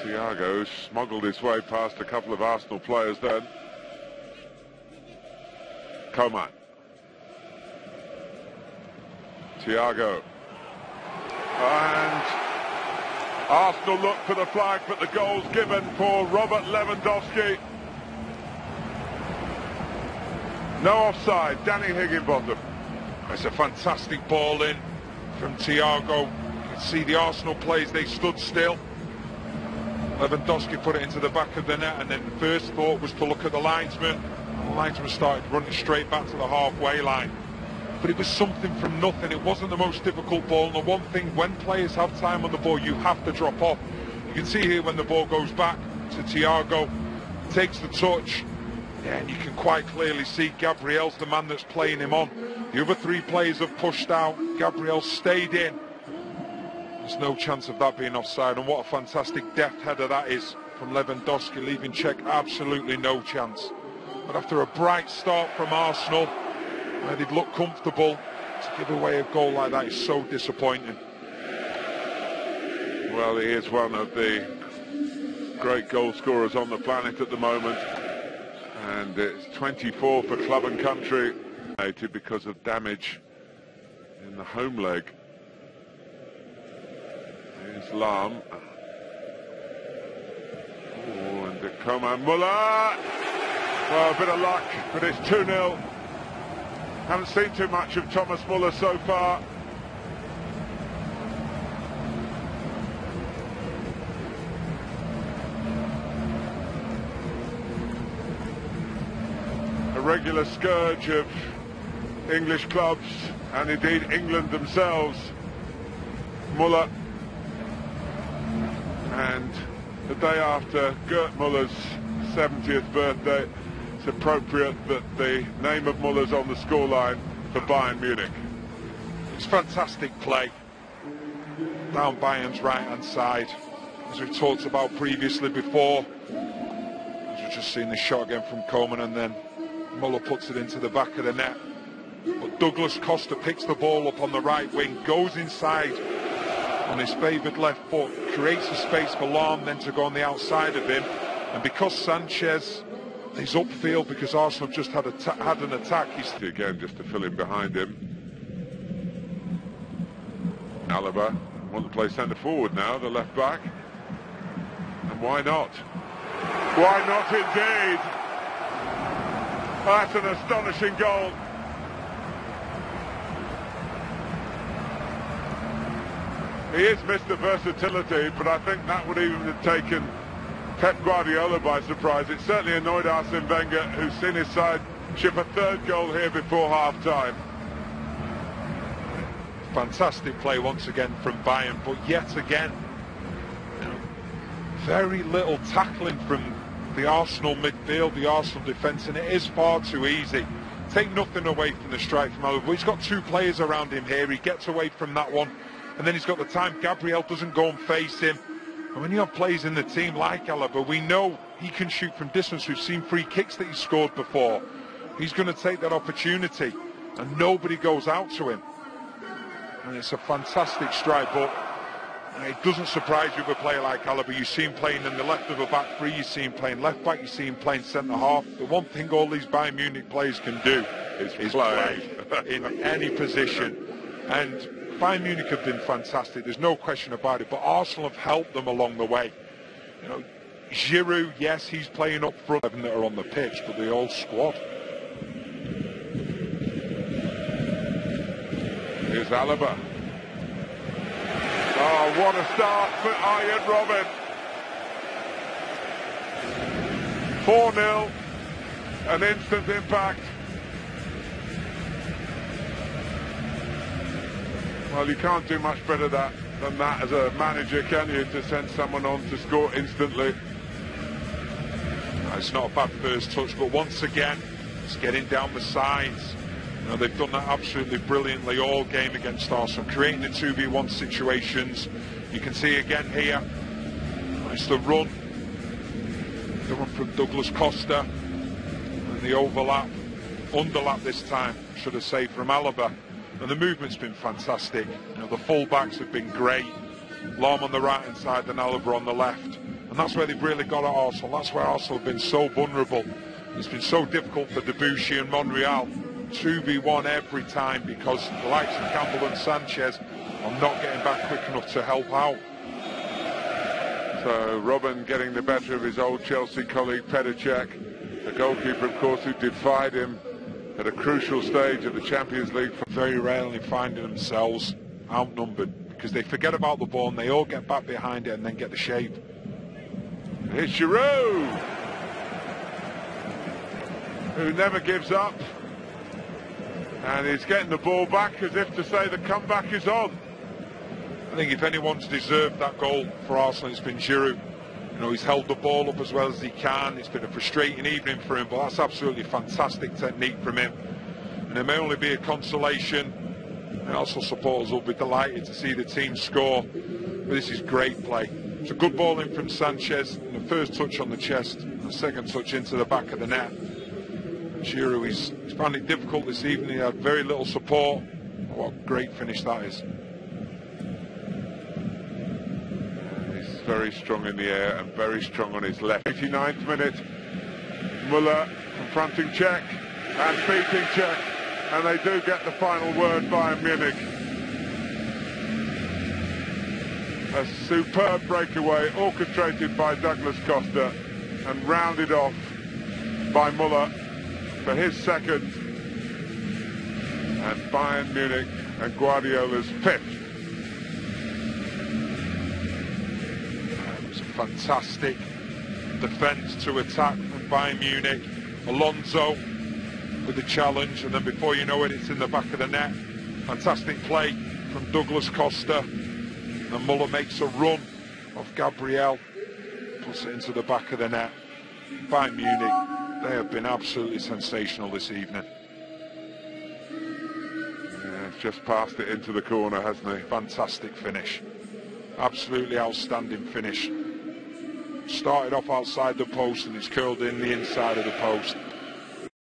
Thiago smuggled his way past a couple of Arsenal players then. Coman. Thiago. And Arsenal look for the flag, but the goal's given for Robert Lewandowski. No offside, Danny Higginbottom. It's a fantastic ball in from Thiago. You can see the Arsenal players, they stood still. Lewandowski put it into the back of the net, and then first thought was to look at the linesman. The linesman started running straight back to the halfway line. But it was something from nothing. It wasn't the most difficult ball. And the one thing, when players have time on the ball, you have to drop off. You can see here when the ball goes back to Thiago, takes the touch, and you can quite clearly see Gabriel's the man that's playing him on. The other three players have pushed out. Gabriel stayed in. There's no chance of that being offside. And what a fantastic deft header that is from Lewandowski, leaving Czech absolutely no chance. But after a bright start from Arsenal, where they'd look comfortable, to give away a goal like that is so disappointing. Well, he is one of the great goal scorers on the planet at the moment. And it's 24 for club and country, because of damage in the home leg. Here's Lahm. Oh, and Coman. Muller! Well, a bit of luck, but it's 2-0. Haven't seen too much of Thomas Muller so far. A regular scourge of English clubs and indeed England themselves, Muller. And the day after Gerd Muller's 70th birthday, it's appropriate that the name of Muller's on the scoreline for Bayern Munich. It's fantastic play down Bayern's right hand side, as we talked about previously before. As we've just seen the shot again from Coman, and then Muller puts it into the back of the net. But Douglas Costa picks the ball up on the right wing, goes inside on his favoured left foot, creates a space for Lahm then to go on the outside of him. And because Sanchez is upfield, because Arsenal have just had an attack, he's again just to fill in behind him. Alaba want to play centre forward now, the left back. And why not? Why not indeed? That's an astonishing goal. He is Mr. Versatility, but I think that would even have taken Pep Guardiola by surprise. It certainly annoyed Arsene Wenger, who's seen his side chip a third goal here before half-time. Fantastic play once again from Bayern, but yet again, very little tackling from the Arsenal midfield, the Arsenal defence, and it is far too easy. Take nothing away from the strike from Alaba, but he's got two players around him here. He gets away from that one, and then he's got the time. Gabriel doesn't go and face him. And when you have players in the team like Alaba, we know he can shoot from distance. We've seen free kicks that he scored before. He's going to take that opportunity, and nobody goes out to him. And it's a fantastic strike, but it doesn't surprise you with a player like Alaba. You see him playing in the left of a back three, you see him playing left back, you see him playing centre half. The one thing all these Bayern Munich players can do is play in any position. And Bayern Munich have been fantastic, there's no question about it, but Arsenal have helped them along the way. You know, Giroud, yes, he's playing up front, 11 that are on the pitch, but the whole squad. Here's Alaba. Oh, what a start for Arjen Robben. 4-0, an instant impact. Well, you can't do much better than that as a manager, can you, to send someone on to score instantly. It's not a bad first touch, but once again, it's getting down the sides. You know, they've done that absolutely brilliantly all game against Arsenal, creating the 2v1 situations. You can see again here, it's the run from Douglas Costa, and the underlap this time, should I say, from Alaba. And the movement's been fantastic. You know, the full-backs have been great. Lahm on the right-hand side, then Alaba on the left. And that's where they've really got at Arsenal. That's where Arsenal have been so vulnerable. It's been so difficult for Debussy and Monreal. 2v1 every time because the likes of Campbell and Sanchez are not getting back quick enough to help out. So Robben getting the better of his old Chelsea colleague Petr, the goalkeeper, of course, who defied him at a crucial stage of the Champions League. Very rarely finding themselves outnumbered because they forget about the ball and they all get back behind it and then get the shape. Here's Giroud, who never gives up, and he's getting the ball back as if to say the comeback is on. I think if anyone's deserved that goal for Arsenal, it's been Giroud. You know, he's held the ball up as well as he can. It's been a frustrating evening for him, but that's absolutely fantastic technique from him. And there may only be a consolation. And Arsenal supporters will be delighted to see the team score. But this is great play. It's a good ball in from Sanchez. And the first touch on the chest, the second touch into the back of the net. Giroud, he's found it difficult this evening. He had very little support. What a great finish that is. He's very strong in the air and very strong on his left. 89th minute, Müller confronting Cech and beating Cech, and they do get the final word, Bayern Munich. A superb breakaway orchestrated by Douglas Costa and rounded off by Müller for his second, and Bayern Munich and Guardiola's fifth. It was a fantastic defence to attack from Bayern Munich. Alonso with the challenge, and then before you know it, it's in the back of the net. Fantastic play from Douglas Costa, and Müller makes a run of Gabriel, puts it into the back of the net. Bayern Munich, they have been absolutely sensational this evening. Yeah, just passed it into the corner, hasn't he? Fantastic finish. Absolutely outstanding finish. Started off outside the post and it's curled in the inside of the post.